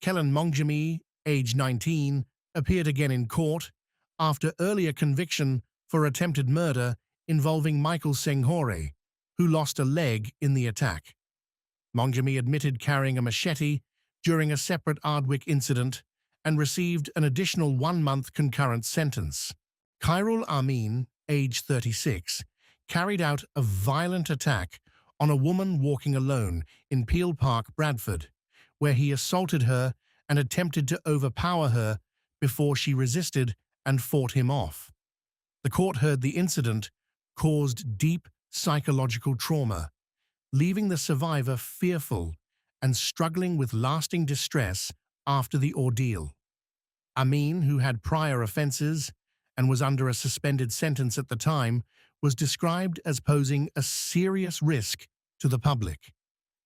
Kellen Mongjami, age 19, appeared again in court after earlier conviction for attempted murder involving Michael Senghore, who lost a leg in the attack. Mongjami admitted carrying a machete during a separate Ardwick incident and received an additional 1-month concurrent sentence. Khairul Amin, age 36, carried out a violent attack on a woman walking alone in Peel Park, Bradford, where he assaulted her and attempted to overpower her before she resisted and fought him off. The court heard the incident caused deep psychological trauma, leaving the survivor fearful and struggling with lasting distress after the ordeal. Amin, who had prior offenses and was under a suspended sentence at the time, was described as posing a serious risk to the public.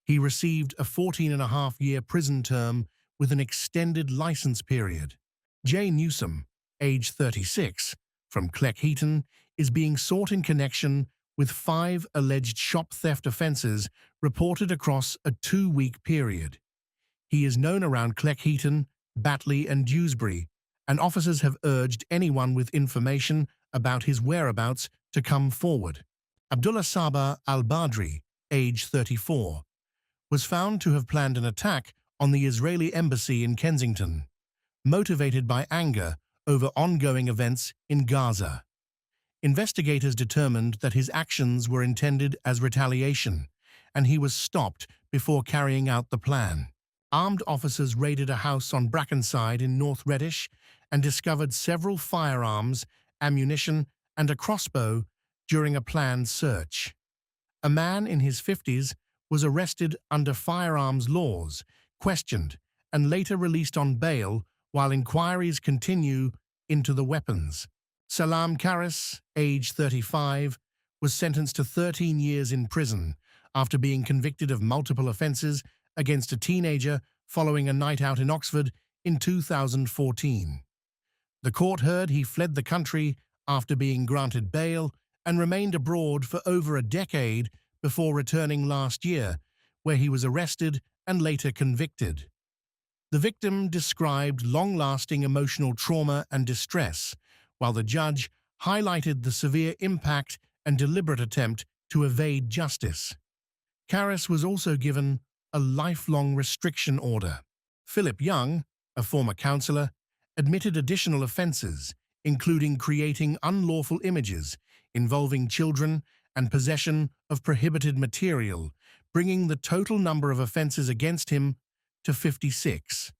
He received a 14.5-year prison term with an extended license period. Jay Newsom, age 36, from Cleckheaton, is being sought in connection with 5 alleged shop theft offences reported across a 2-week period. He is known around Cleckheaton, Batley and Dewsbury, and officers have urged anyone with information about his whereabouts to come forward. Abdullah Sabah Albadri, age 34, was found to have planned an attack on the Israeli embassy in Kensington, motivated by anger over ongoing events in Gaza. Investigators determined that his actions were intended as retaliation, and he was stopped before carrying out the plan. Armed officers raided a house on Brackenside in North Reddish and discovered several firearms, ammunition, and a crossbow during a planned search. A man in his 50s was arrested under firearms laws, questioned, and later released on bail while inquiries continue into the weapons. Salam Karis, age 35, was sentenced to 13 years in prison after being convicted of multiple offences against a teenager following a night out in Oxford in 2014. The court heard he fled the country after being granted bail and remained abroad for over a decade before returning last year, where he was arrested and later convicted. The victim described long-lasting emotional trauma and distress, while the judge highlighted the severe impact and deliberate attempt to evade justice. Karis was also given a lifelong restriction order. Philip Young, a former councillor, admitted additional offences, including creating unlawful images involving children and possession of prohibited material, bringing the total number of offences against him to 56.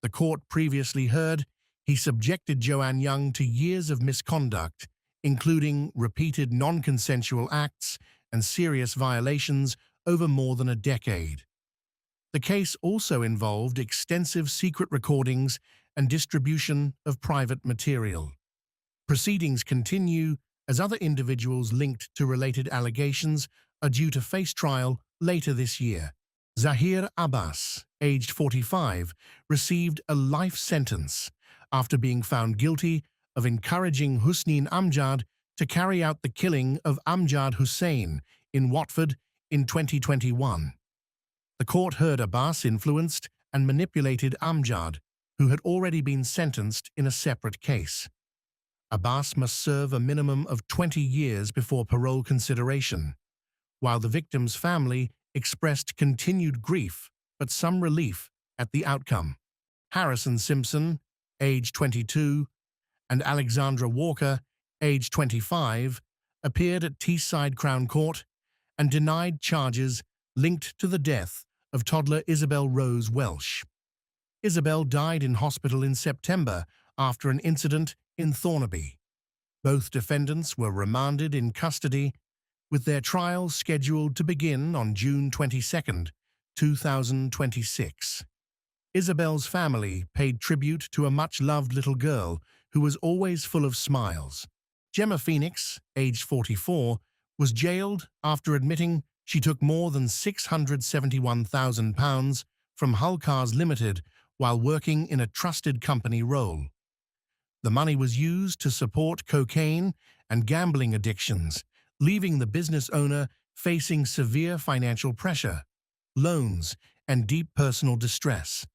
The court previously heard he subjected Joanne Young to years of misconduct, including repeated non-consensual acts and serious violations over more than a decade. The case also involved extensive secret recordings and distribution of private material. Proceedings continue as other individuals linked to related allegations are due to face trial later this year. Zahir Abbas, aged 45, received a life sentence after being found guilty of encouraging Hussein Amjad to carry out the killing of Amjad Hussein in Watford in 2021. The court heard Abbas influenced and manipulated Amjad, who had already been sentenced in a separate case. Abbas must serve a minimum of 20 years before parole consideration, while the victim's family expressed continued grief but some relief at the outcome. Harrison Simpson, age 22, and Alexandra Walker, age 25, appeared at Teesside Crown Court and denied charges linked to the death of toddler Isabel Rose Welsh. Isabel died in hospital in September after an incident in Thornaby. Both defendants were remanded in custody, with their trials scheduled to begin on June 22, 2026. Isabel's family paid tribute to a much-loved little girl who was always full of smiles. Gemma Phoenix, aged 44, was jailed after admitting she took more than £671,000 from Hull Cars Limited while working in a trusted company role. The money was used to support cocaine and gambling addictions, leaving the business owner facing severe financial pressure, loans, and deep personal distress.